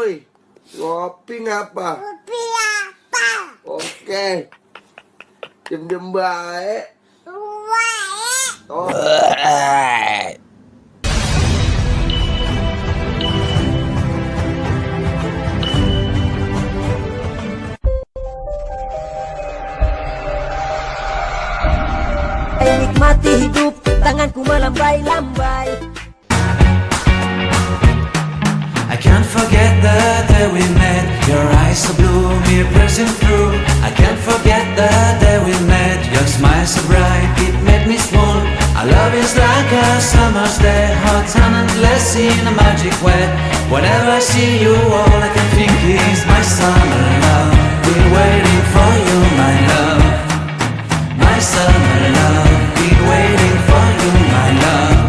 Woi, ngopi ngapa? Ngopi apa? Oke. Diem-diem baik. Baik. Oh. Nikmati hidup, tanganku melambai-lambai. I can't forget the day we met. Your eyes so blue, me piercing through. I can't forget the day we met. Your smile so bright, it made me swoon. Our love is like a summer's day, hot and endless in a magic way. Whenever I see you, all I can think is my summer love. Been waiting for you, my love. My summer love. Been waiting for you, my love.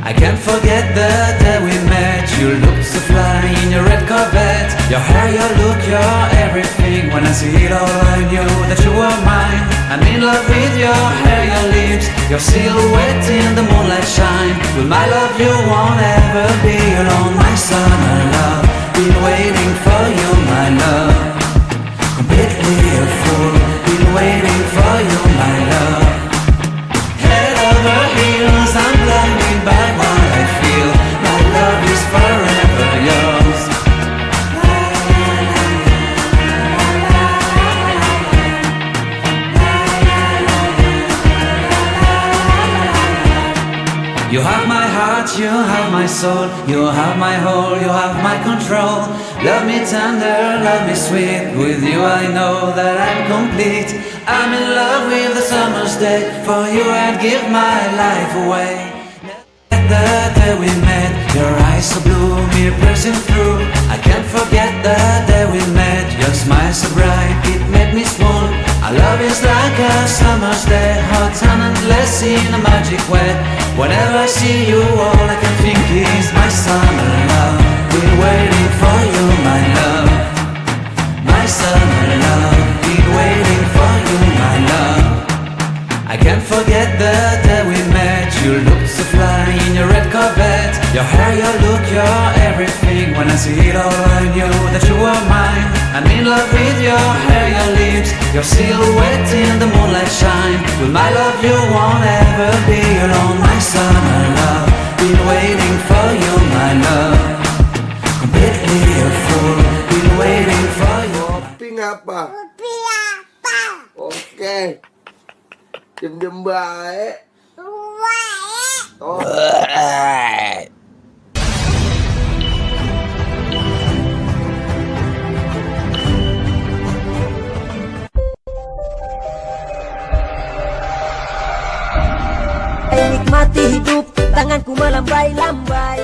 I can't forget the day we met. You looked so fly in your red Corvette. Your hair, your look, your everything. When I see it all, I knew that you were mine. I'm in love with your hair, your lips, your silhouette in the moonlight shine. With my love you won't ever be alone. My summer love, been waiting for you, my love. Completely a fool, been waiting for you, my love. Head over heels, I'm blinded by what I feel. My love is forever yours. You have my heart, you have my soul, you have my whole, you have my control. Love me tender, love me sweet. With you I know that I'm complete. I'm in love with the summer's day. For you I'd give my life away. The day we met, your eyes so blue, me piercing through. I can't forget the day we met. Your smile so bright, it made me swoon. Our love is like a summer's day, hot and endless in a magic way. Whenever I see you, all I can think is my summer love. Been waiting for you, my love. My summer love. Been waiting for you, my love. I can't forget the day we met. You looked so fly in your red Corvette. Your hair, your look, your everything. When I see it all, I knew that you were mine. I'm in love with your hair, your lips, your silhouette in the moonlight shine. With my love you won't ever be alone. My summer love, been waiting for you, my love. Completely a fool, been waiting for you. Ngopi ngapa? Ngopi apa? Oke. Diem-diem baik. Baik. Oh. Nikmati hidup, tanganku melambai-lambai.